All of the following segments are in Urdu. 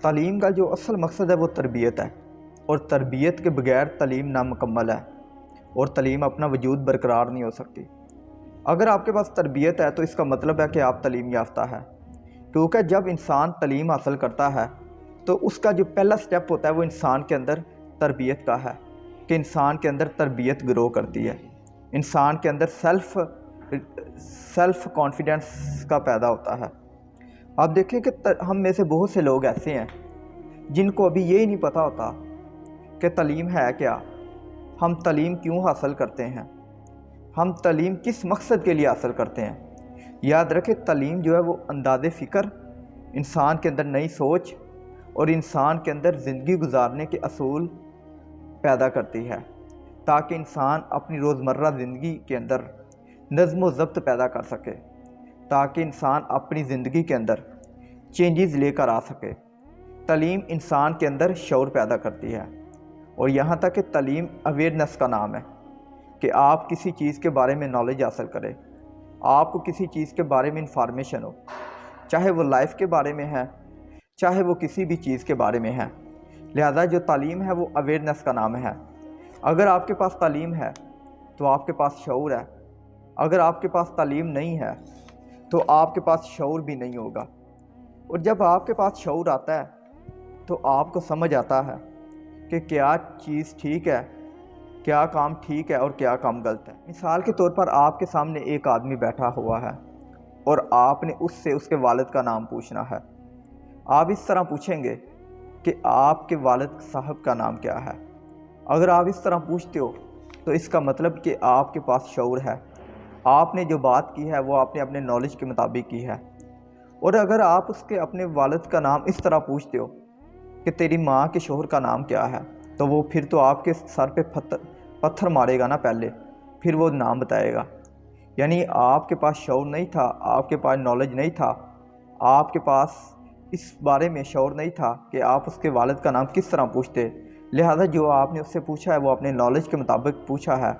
تعلیم کا جو اصل مقصد ہے وہ تربیت ہے، اور تربیت کے بغیر تعلیم نامکمل ہے، اور تعلیم اپنا وجود برقرار نہیں ہو سکتی۔ اگر آپ کے پاس تربیت ہے تو اس کا مطلب ہے کہ آپ تعلیم یافتہ ہے، کیونکہ جب انسان تعلیم حاصل کرتا ہے تو اس کا جو پہلا سٹیپ ہوتا ہے وہ انسان کے اندر تربیت کا ہے، کہ انسان کے اندر تربیت گرو کرتی ہے، انسان کے اندر سیلف کانفیڈنس کا پیدا ہوتا ہے۔ آپ دیکھیں کہ ہم میں سے بہت سے لوگ ایسے ہیں جن کو ابھی یہی نہیں پتہ ہوتا کہ تعلیم ہے کیا، ہم تعلیم کیوں حاصل کرتے ہیں، ہم تعلیم کس مقصد کے لیے حاصل کرتے ہیں۔ یاد رکھیں، تعلیم جو ہے وہ انداز فکر، انسان کے اندر نئی سوچ اور انسان کے اندر زندگی گزارنے کے اصول پیدا کرتی ہے، تاکہ انسان اپنی روزمرہ زندگی کے اندر نظم و ضبط پیدا کر سکے، تاکہ انسان اپنی زندگی کے اندر چینجز لے کر آ سکے۔ تعلیم انسان کے اندر شعور پیدا کرتی ہے، اور یہاں تک کہ تعلیم اویئرنیس کا نام ہے، کہ آپ کسی چیز کے بارے میں نالج حاصل کریں، آپ کو کسی چیز کے بارے میں انفارمیشن ہو، چاہے وہ لائف کے بارے میں ہے، چاہے وہ کسی بھی چیز کے بارے میں ہے۔ لہذا جو تعلیم ہے وہ اویئرنیس کا نام ہے۔ اگر آپ کے پاس تعلیم ہے تو آپ کے پاس شعور ہے، اگر آپ کے پاس تعلیم نہیں ہے تو آپ کے پاس شعور بھی نہیں ہوگا، اور جب آپ کے پاس شعور آتا ہے تو آپ کو سمجھ آتا ہے کہ کیا چیز ٹھیک ہے، کیا کام ٹھیک ہے اور کیا کام غلط ہے۔ مثال کے طور پر آپ کے سامنے ایک آدمی بیٹھا ہوا ہے اور آپ نے اس سے اس کے والد کا نام پوچھنا ہے۔ آپ اس طرح پوچھیں گے کہ آپ کے والد صاحب کا نام کیا ہے۔ اگر آپ اس طرح پوچھتے ہو تو اس کا مطلب کہ آپ کے پاس شعور ہے، آپ نے جو بات کی ہے وہ آپ نے اپنے نالج کے مطابق کی ہے۔ اور اگر آپ اس کے اپنے والد کا نام اس طرح پوچھتے ہو کہ تیری ماں کے شوہر کا نام کیا ہے، تو وہ پھر تو آپ کے سر پہ پتھر مارے گا نا پہلے، پھر وہ نام بتائے گا۔ یعنی آپ کے پاس شعور نہیں تھا، آپ کے پاس نالج نہیں تھا، آپ کے پاس اس بارے میں شعور نہیں تھا کہ آپ اس کے والد کا نام کس طرح پوچھتے۔ لہذا جو آپ نے اس سے پوچھا ہے وہ اپنے نالج کے مطابق پوچھا ہے۔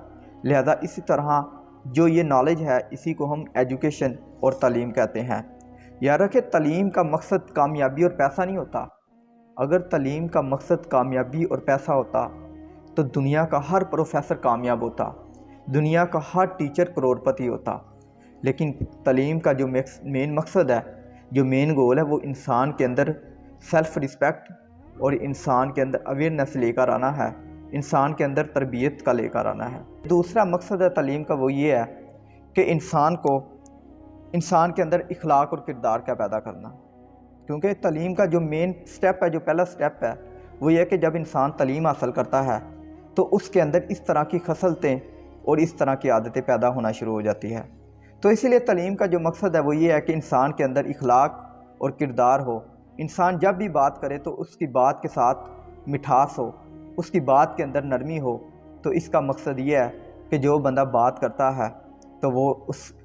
لہذا اسی طرح جو یہ نالج ہے اسی کو ہم ایجوکیشن اور تعلیم کہتے ہیں۔ یاد رکھیں، تعلیم کا مقصد کامیابی اور پیسہ نہیں ہوتا۔ اگر تعلیم کا مقصد کامیابی اور پیسہ ہوتا تو دنیا کا ہر پروفیسر کامیاب ہوتا، دنیا کا ہر ٹیچر کروڑ پتی ہوتا۔ لیکن تعلیم کا جو مین مقصد ہے، جو مین گول ہے، وہ انسان کے اندر سیلف رسپیکٹ اور انسان کے اندر اویئرنیس لے کر آنا ہے، انسان کے اندر تربیت کا لے کر آنا ہے۔ دوسرا مقصد ہے تعلیم کا وہ یہ ہے کہ انسان کے اندر اخلاق اور کردار کا پیدا کرنا۔ کیونکہ تعلیم کا جو مین سٹیپ ہے، جو پہلا سٹیپ ہے، وہ یہ کہ جب انسان تعلیم حاصل کرتا ہے تو اس کے اندر اس طرح کی خصلتیں اور اس طرح کی عادتیں پیدا ہونا شروع ہو جاتی ہے۔ تو اسی لیے تعلیم کا جو مقصد ہے وہ یہ ہے کہ انسان کے اندر اخلاق اور کردار ہو، انسان جب بھی بات کرے تو اس کی بات کے ساتھ مٹھاس ہو، اس کی بات کے اندر نرمی ہو۔ تو اس کا مقصد یہ ہے کہ جو بندہ بات کرتا ہے تو وہ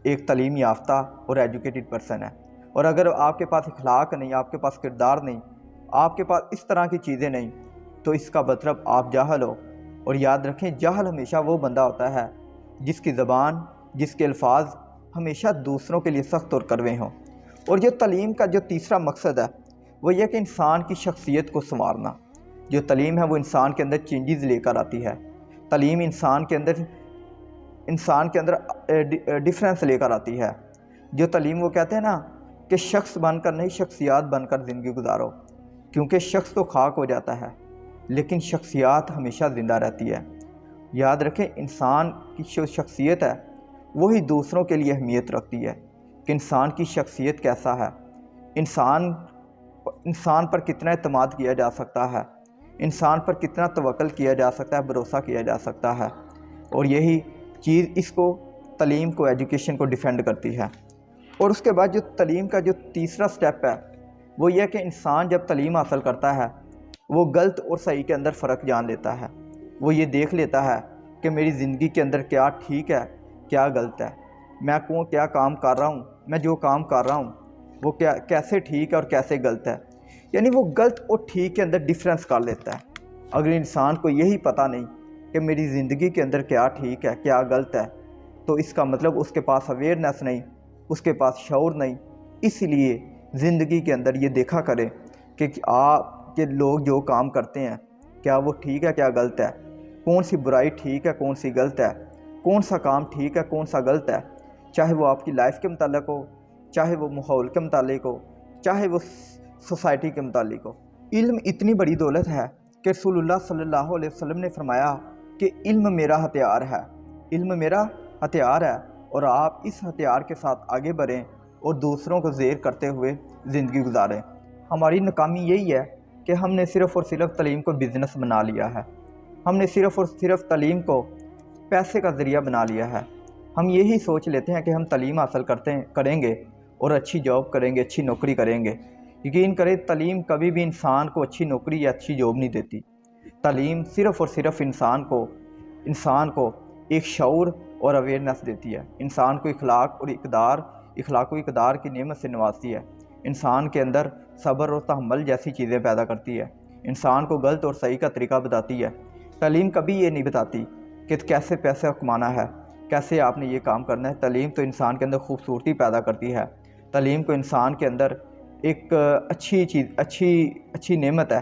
ایک تعلیم یافتہ اور ایجوکیٹڈ پرسن ہے۔ اور اگر آپ کے پاس اخلاق نہیں، آپ کے پاس کردار نہیں، آپ کے پاس اس طرح کی چیزیں نہیں، تو اس کا مطلب آپ جاہل ہو۔ اور یاد رکھیں، جاہل ہمیشہ وہ بندہ ہوتا ہے جس کی زبان، جس کے الفاظ ہمیشہ دوسروں کے لیے سخت اور کڑوے ہوں۔ اور جو تعلیم کا جو تیسرا مقصد ہے وہ یہ کہ انسان کی شخصیت کو سنوارنا۔ جو تعلیم ہے وہ انسان کے اندر چینجز لے کر آتی ہے، تعلیم انسان کے اندر ڈیفرنس لے کر آتی ہے۔ جو تعلیم وہ کہتے ہیں نا کہ شخص بن کر نہیں، شخصیات بن کر زندگی گزارو، کیونکہ شخص تو خاک ہو جاتا ہے لیکن شخصیات ہمیشہ زندہ رہتی ہے۔ یاد رکھیں، انسان کی جو شخصیت ہے وہی دوسروں کے لیے اہمیت رکھتی ہے، کہ انسان کی شخصیت کیسا ہے، انسان پر کتنا اعتماد کیا جا سکتا ہے، انسان پر کتنا توکل کیا جا سکتا ہے، بھروسہ کیا جا سکتا ہے۔ اور یہی چیز اس کو، تعلیم کو، ایجوکیشن کو ڈیفینڈ کرتی ہے۔ اور اس کے بعد جو تعلیم کا جو تیسرا سٹیپ ہے وہ یہ کہ انسان جب تعلیم حاصل کرتا ہے وہ غلط اور صحیح کے اندر فرق جان لیتا ہے۔ وہ یہ دیکھ لیتا ہے کہ میری زندگی کے اندر کیا ٹھیک ہے، کیا غلط ہے، میں کیا کام کر رہا ہوں، میں جو کام کر رہا ہوں وہ کیسے ٹھیک ہے اور کیسے غلط ہے۔ یعنی وہ غلط اور ٹھیک کے اندر ڈیفرنس کر لیتا ہے۔ اگر انسان کو یہی پتہ نہیں کہ میری زندگی کے اندر کیا ٹھیک ہے، کیا غلط ہے، تو اس کا مطلب اس کے پاس اویئرنیس نہیں، اس کے پاس شعور نہیں۔ اس لیے زندگی کے اندر یہ دیکھا کرے کہ آپ کے لوگ جو کام کرتے ہیں کیا وہ ٹھیک ہے کیا غلط ہے، کون سی برائی ٹھیک ہے کون سی غلط ہے، کون سا کام ٹھیک ہے کون سا غلط ہے، چاہے وہ آپ کی لائف کے متعلق ہو، چاہے وہ ماحول کے متعلق ہو، چاہے وہ سوسائٹی کے متعلق ہو۔ علم اتنی بڑی دولت ہے کہ رسول اللہ صلی اللہ علیہ وسلم نے فرمایا کہ علم میرا ہتھیار ہے، علم میرا ہتھیار ہے، اور آپ اس ہتھیار کے ساتھ آگے بڑھیں اور دوسروں کو زیر کرتے ہوئے زندگی گزاریں۔ ہماری ناکامی یہی ہے کہ ہم نے صرف اور صرف تعلیم کو بزنس بنا لیا ہے، ہم نے صرف اور صرف تعلیم کو پیسے کا ذریعہ بنا لیا ہے۔ ہم یہی سوچ لیتے ہیں کہ ہم تعلیم حاصل کریں گے اور اچھی جاب کریں گے، اچھی نوکری کریں گے۔ یقین کریں تعلیم کبھی بھی انسان کو اچھی نوکری یا اچھی جاب نہیں دیتی۔ تعلیم صرف اور صرف انسان کو ایک شعور اور اویئرنیس دیتی ہے، انسان کو اخلاق و اقدار کی نعمت سے نوازتی ہے، انسان کے اندر صبر اور تحمل جیسی چیزیں پیدا کرتی ہے، انسان کو غلط اور صحیح کا طریقہ بتاتی ہے۔ تعلیم کبھی یہ نہیں بتاتی کہ کیسے پیسہ کمانا ہے، کیسے آپ نے یہ کام کرنا ہے۔ تعلیم تو انسان کے اندر خوبصورتی پیدا کرتی ہے، تعلیم کو انسان کے اندر ایک اچھی نعمت ہے